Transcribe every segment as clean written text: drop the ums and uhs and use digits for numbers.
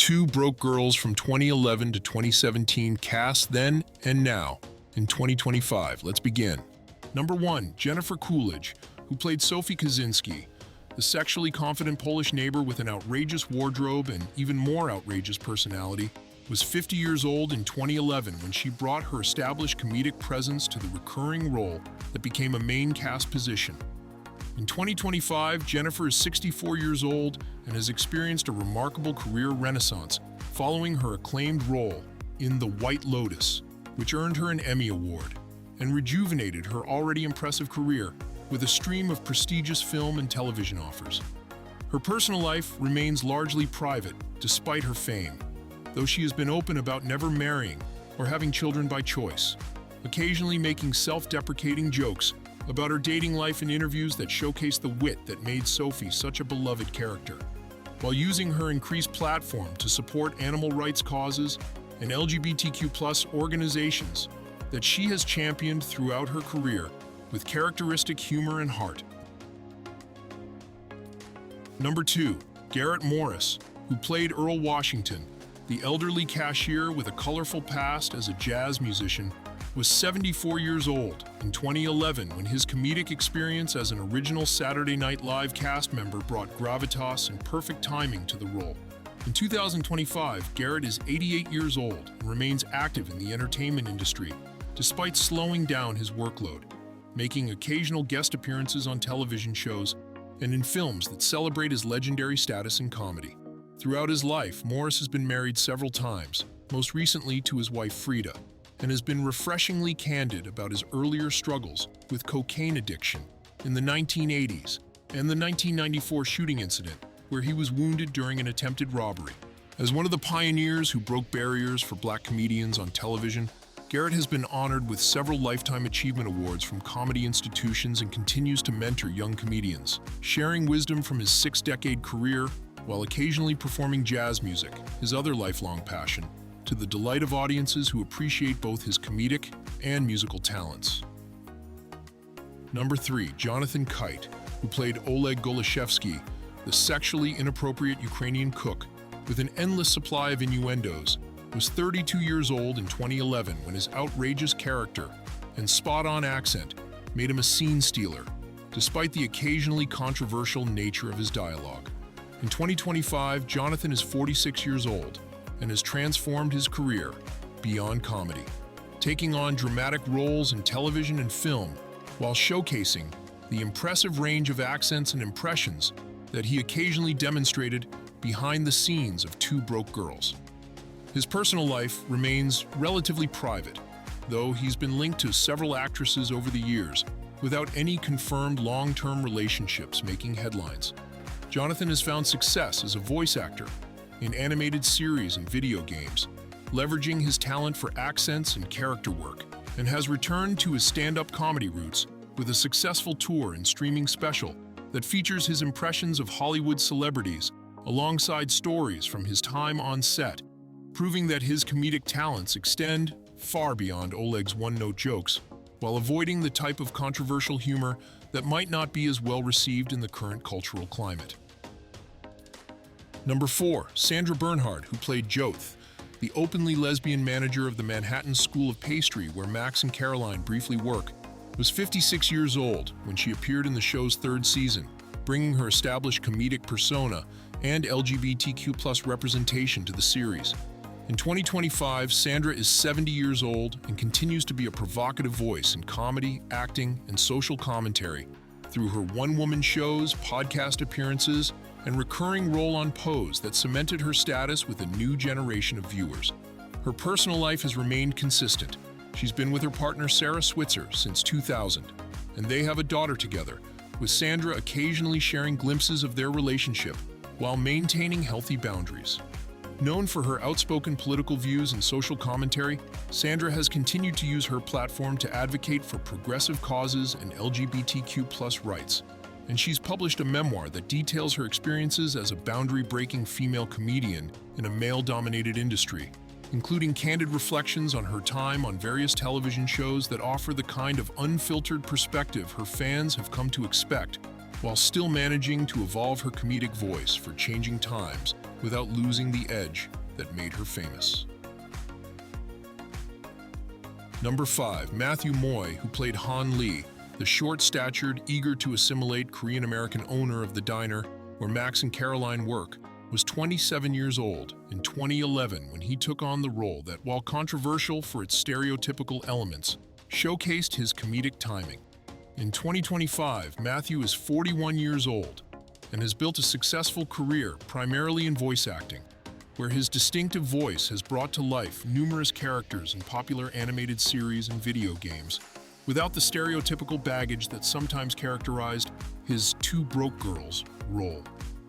Two broke girls from 2011 to 2017 cast then and now in 2025. Let's begin. Number 1, Jennifer Coolidge, who played Sophie Kaczynski, the sexually confident Polish neighbor with an outrageous wardrobe and even more outrageous personality, was 50 years old in 2011 when she brought her established comedic presence to the recurring role that became a main cast position. In 2025, Jennifer is 64 years old and has experienced a remarkable career renaissance following her acclaimed role in The White Lotus, which earned her an Emmy Award, and rejuvenated her already impressive career with a stream of prestigious film and television offers. Her personal life remains largely private despite her fame, though she has been open about never marrying or having children by choice, occasionally making self-deprecating jokes about her dating life in interviews that showcase the wit that made Sophie such a beloved character, while using her increased platform to support animal rights causes and LGBTQ+ organizations that she has championed throughout her career with characteristic humor and heart. Number 2, Garrett Morris, who played Earl Washington, the elderly cashier with a colorful past as a jazz musician, was 74 years old in 2011 when his comedic experience as an original Saturday Night Live cast member brought gravitas and perfect timing to the role. In 2025, Garrett is 88 years old and remains active in the entertainment industry, despite slowing down his workload, making occasional guest appearances on television shows and in films that celebrate his legendary status in comedy. Throughout his life, Morris has been married several times, most recently to his wife Frida, and has been refreshingly candid about his earlier struggles with cocaine addiction in the 1980s and the 1994 shooting incident where he was wounded during an attempted robbery. As one of the pioneers who broke barriers for Black comedians on television, Garrett has been honored with several Lifetime Achievement Awards from comedy institutions and continues to mentor young comedians, sharing wisdom from his 6-decade career while occasionally performing jazz music, his other lifelong passion, to the delight of audiences who appreciate both his comedic and musical talents. Number 3, Joedth Kite, who played Oleg Golishevsky, the sexually inappropriate Ukrainian cook with an endless supply of innuendos, was 32 years old in 2011 when his outrageous character and spot-on accent made him a scene stealer, despite the occasionally controversial nature of his dialogue. In 2025, Joedth is 46 years old and has transformed his career beyond comedy, taking on dramatic roles in television and film while showcasing the impressive range of accents and impressions that he occasionally demonstrated behind the scenes of Two Broke Girls. His personal life remains relatively private, though he's been linked to several actresses over the years without any confirmed long-term relationships making headlines. Joedth has found success as a voice actor in animated series and video games, leveraging his talent for accents and character work, and has returned to his stand-up comedy roots with a successful tour and streaming special that features his impressions of Hollywood celebrities alongside stories from his time on set, proving that his comedic talents extend far beyond Oleg's one-note jokes, while avoiding the type of controversial humor that might not be as well received in the current cultural climate. Number 4, Sandra Bernhard, who played Joedth, the openly lesbian manager of the Manhattan School of Pastry where Max and Caroline briefly work, was 56 years old when she appeared in the show's 3rd season, bringing her established comedic persona and LGBTQ+ representation to the series. In 2025, Sandra is 70 years old and continues to be a provocative voice in comedy, acting, and social commentary through her one-woman shows, podcast appearances, and recurring role on Pose that cemented her status with a new generation of viewers. Her personal life has remained consistent. She's been with her partner Sarah Switzer since 2000, and they have a daughter together, with Sandra occasionally sharing glimpses of their relationship while maintaining healthy boundaries. Known for her outspoken political views and social commentary, Sandra has continued to use her platform to advocate for progressive causes and LGBTQ+ rights, and she's published a memoir that details her experiences as a boundary-breaking female comedian in a male-dominated industry, including candid reflections on her time on various television shows that offer the kind of unfiltered perspective her fans have come to expect, while still managing to evolve her comedic voice for changing times without losing the edge that made her famous. Number 5, Matthew Moy, who played Han Lee, the short-statured, eager to assimilate Korean-American owner of the diner where Max and Caroline work, was 27 years old in 2011 when he took on the role that, while controversial for its stereotypical elements, showcased his comedic timing. In 2025, Matthew is 41 years old and has built a successful career primarily in voice acting, where his distinctive voice has brought to life numerous characters in popular animated series and video games, without the stereotypical baggage that sometimes characterized his two broke girls role.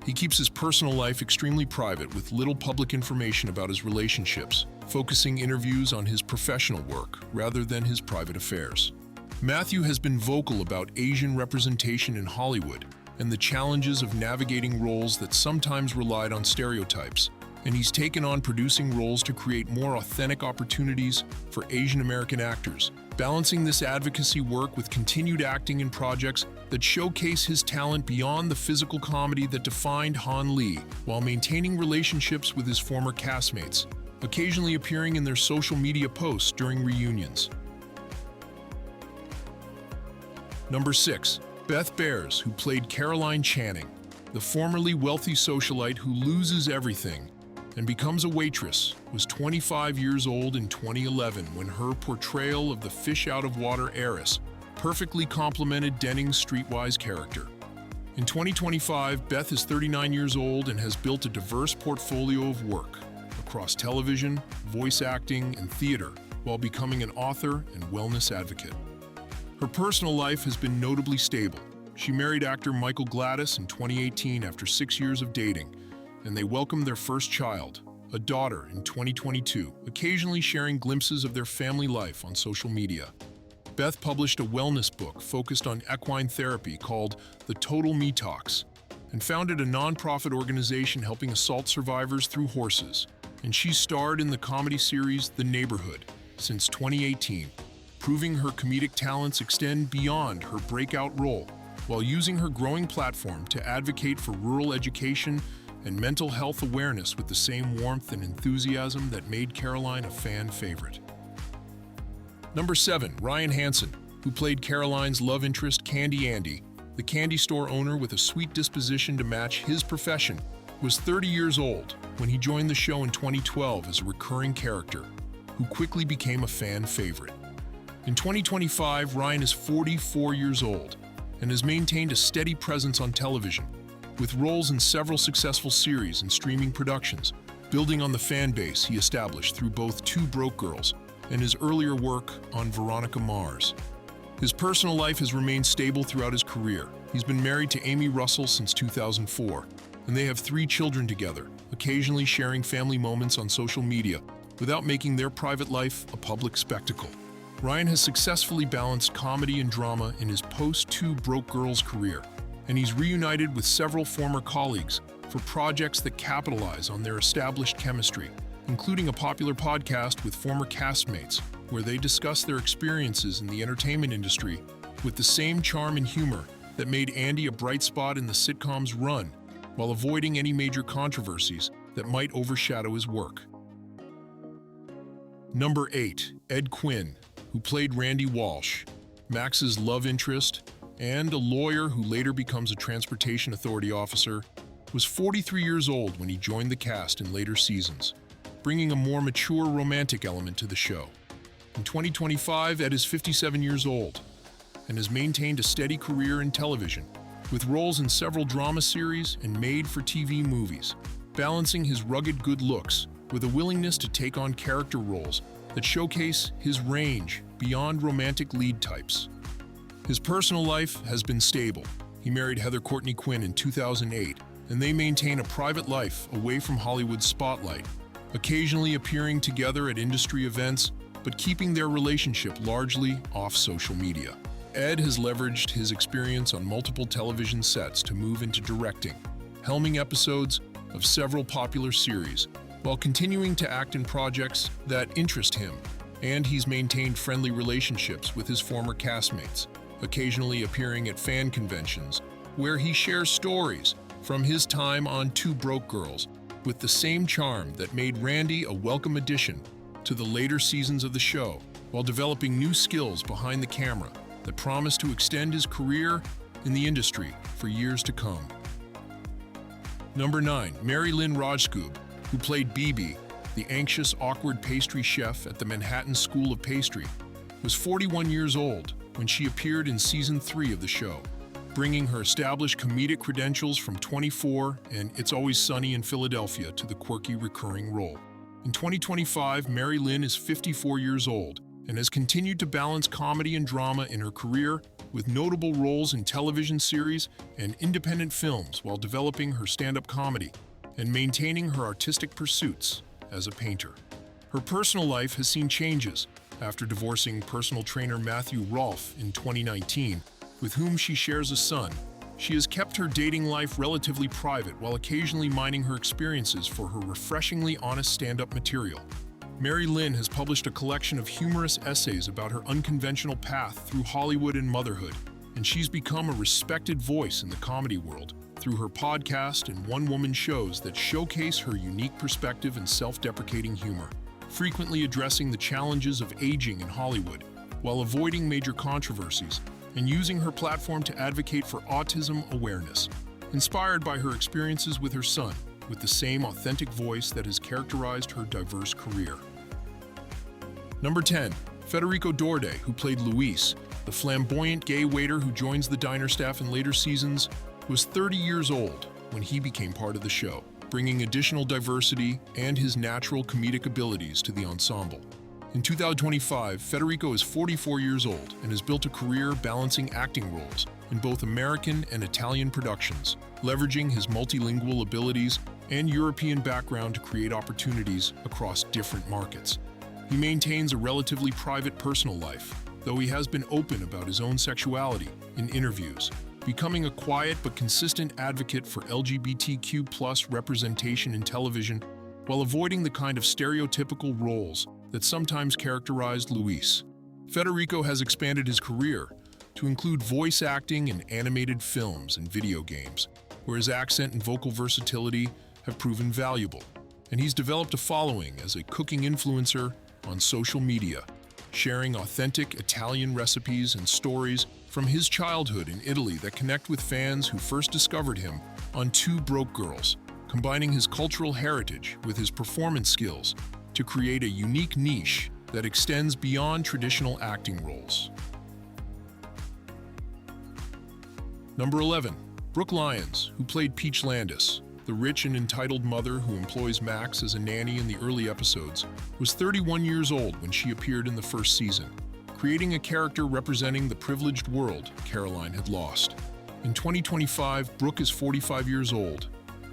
He keeps his personal life extremely private with little public information about his relationships, focusing interviews on his professional work rather than his private affairs. Matthew has been vocal about Asian representation in Hollywood and the challenges of navigating roles that sometimes relied on stereotypes, and he's taken on producing roles to create more authentic opportunities for Asian American actors, balancing this advocacy work with continued acting in projects that showcase his talent beyond the physical comedy that defined Han Lee, while maintaining relationships with his former castmates, occasionally appearing in their social media posts during reunions. Number 6, Beth Behrs, who played Caroline Channing, the formerly wealthy socialite who loses everything and becomes a waitress, was 25 years old in 2011 when her portrayal of the fish-out-of-water heiress perfectly complemented Dennings' streetwise character. In 2025, Beth is 39 years old and has built a diverse portfolio of work across television, voice acting, and theater, while becoming an author and wellness advocate. Her personal life has been notably stable. She married actor Michael Gladys in 2018 after 6 years of dating, and they welcomed their first child, a daughter, in 2022, occasionally sharing glimpses of their family life on social media. Beth published a wellness book focused on equine therapy called The Total Me Talks, and founded a nonprofit organization helping assault survivors through horses. And she starred in the comedy series The Neighborhood since 2018, proving her comedic talents extend beyond her breakout role, while using her growing platform to advocate for rural education and mental health awareness with the same warmth and enthusiasm that made Caroline a fan favorite. Number 7, Ryan Hansen, who played Caroline's love interest Candy Andy, the candy store owner with a sweet disposition to match his profession, was 30 years old when he joined the show in 2012 as a recurring character, who quickly became a fan favorite. In 2025, Ryan is 44 years old and has maintained a steady presence on television, with roles in several successful series and streaming productions, building on the fan base he established through both Two Broke Girls and his earlier work on Veronica Mars. His personal life has remained stable throughout his career. He's been married to Amy Russell since 2004, and they have 3 children together, occasionally sharing family moments on social media without making their private life a public spectacle. Ryan has successfully balanced comedy and drama in his post-Two Broke Girls career, and he's reunited with several former colleagues for projects that capitalize on their established chemistry, including a popular podcast with former castmates, where they discuss their experiences in the entertainment industry with the same charm and humor that made Andy a bright spot in the sitcom's run, while avoiding any major controversies that might overshadow his work. Number 8, Ed Quinn, who played Randy Walsh, Max's love interest, and a lawyer who later becomes a transportation authority officer, was 43 years old when he joined the cast in later seasons, bringing a more mature romantic element to the show. In 2025, Ed is 57 years old and has maintained a steady career in television, with roles in several drama series and made-for-TV movies, balancing his rugged good looks with a willingness to take on character roles that showcase his range beyond romantic lead types. His personal life has been stable. He married Heather Courtney Quinn in 2008, and they maintain a private life away from Hollywood's spotlight, occasionally appearing together at industry events, but keeping their relationship largely off social media. Ed has leveraged his experience on multiple television sets to move into directing, helming episodes of several popular series, while continuing to act in projects that interest him, and he's maintained friendly relationships with his former castmates, occasionally appearing at fan conventions, where he shares stories from his time on Two Broke Girls with the same charm that made Randy a welcome addition to the later seasons of the show, while developing new skills behind the camera that promised to extend his career in the industry for years to come. Number 9, Mary Lynn Rajskub, who played Bebe, the anxious, awkward pastry chef at the Manhattan School of Pastry, was 41 years old when she appeared in Season 3 of the show, bringing her established comedic credentials from 24 and It's Always Sunny in Philadelphia to the quirky recurring role. In 2025, Mary Lynn is 54 years old and has continued to balance comedy and drama in her career with notable roles in television series and independent films while developing her stand-up comedy and maintaining her artistic pursuits as a painter. Her personal life has seen changes after divorcing personal trainer Matthew Rolfe in 2019, with whom she shares a son. She has kept her dating life relatively private while occasionally mining her experiences for her refreshingly honest stand-up material. Mary Lynn has published a collection of humorous essays about her unconventional path through Hollywood and motherhood, and she's become a respected voice in the comedy world through her podcast and one-woman shows that showcase her unique perspective and self-deprecating humor, frequently addressing the challenges of aging in Hollywood while avoiding major controversies and using her platform to advocate for autism awareness, inspired by her experiences with her son, with the same authentic voice that has characterized her diverse career. Number 10, Federico Dorde, who played Luis, the flamboyant gay waiter who joins the diner staff in later seasons, was 30 years old when he became part of the show, bringing additional diversity and his natural comedic abilities to the ensemble. In 2025, Federico is 44 years old and has built a career balancing acting roles in both American and Italian productions, leveraging his multilingual abilities and European background to create opportunities across different markets. He maintains a relatively private personal life, though he has been open about his own sexuality in interviews, becoming a quiet but consistent advocate for LGBTQ+ representation in television while avoiding the kind of stereotypical roles that sometimes characterized Luis. Federico has expanded his career to include voice acting in animated films and video games, where his accent and vocal versatility have proven valuable, and he's developed a following as a cooking influencer on social media, sharing authentic Italian recipes and stories from his childhood in Italy that connect with fans who first discovered him on Two Broke Girls, combining his cultural heritage with his performance skills to create a unique niche that extends beyond traditional acting roles. Number 11, Brooke Lyons, who played Peach Landis, the rich and entitled mother who employs Max as a nanny in the early episodes, was 31 years old when she appeared in the first season, creating a character representing the privileged world Caroline had lost. In 2025, Brooke is 45 years old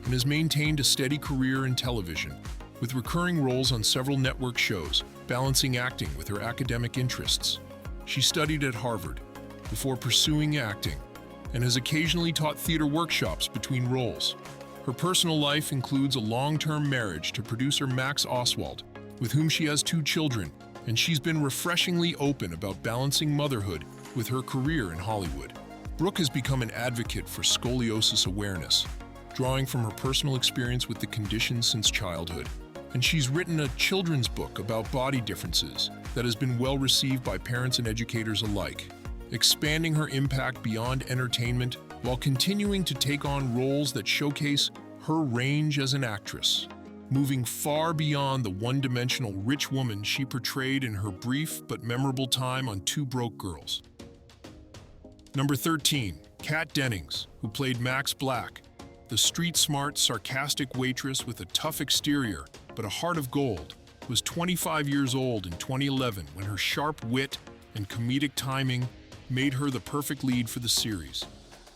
and has maintained a steady career in television, with recurring roles on several network shows, balancing acting with her academic interests. She studied at Harvard before pursuing acting and has occasionally taught theater workshops between roles. Her personal life includes a long-term marriage to producer Max Oswald, with whom she has 2 children, and she's been refreshingly open about balancing motherhood with her career in Hollywood. Brooke has become an advocate for scoliosis awareness, drawing from her personal experience with the condition since childhood. And she's written a children's book about body differences that has been well received by parents and educators alike, expanding her impact beyond entertainment while continuing to take on roles that showcase her range as an actress, moving far beyond the one-dimensional rich woman she portrayed in her brief but memorable time on Two Broke Girls. Number 13, Kat Dennings, who played Max Black, the street-smart, sarcastic waitress with a tough exterior but a heart of gold, was 25 years old in 2011 when her sharp wit and comedic timing made her the perfect lead for the series.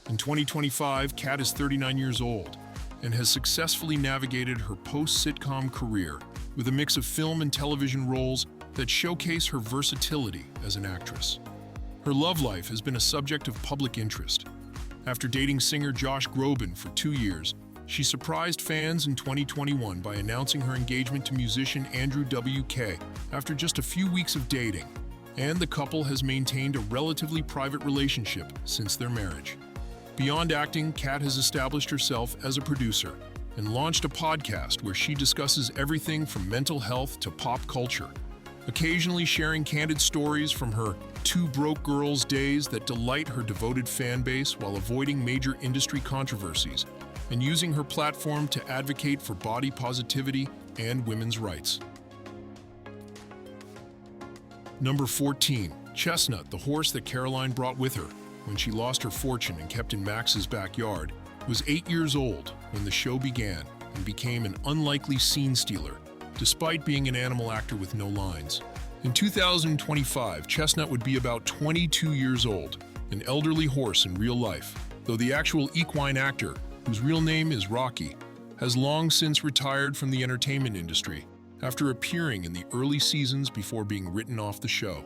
In 2025, Kat is 39 years old and has successfully navigated her post-sitcom career with a mix of film and television roles that showcase her versatility as an actress. Her love life has been a subject of public interest. After dating singer Josh Groban for 2 years, she surprised fans in 2021 by announcing her engagement to musician Andrew W.K. after just a few weeks of dating, and the couple has maintained a relatively private relationship since their marriage. Beyond acting, Kat has established herself as a producer, and launched a podcast where she discusses everything from mental health to pop culture, occasionally sharing candid stories from her Two Broke Girls days that delight her devoted fan base while avoiding major industry controversies, and using her platform to advocate for body positivity and women's rights. Number 14. Chestnut, the horse that Caroline brought with her when she lost her fortune and kept in Max's backyard, was 8 years old when the show began and became an unlikely scene stealer, despite being an animal actor with no lines. In 2025, Chestnut would be about 22 years old, an elderly horse in real life, though the actual equine actor, whose real name is Rocky, has long since retired from the entertainment industry after appearing in the early seasons before being written off the show.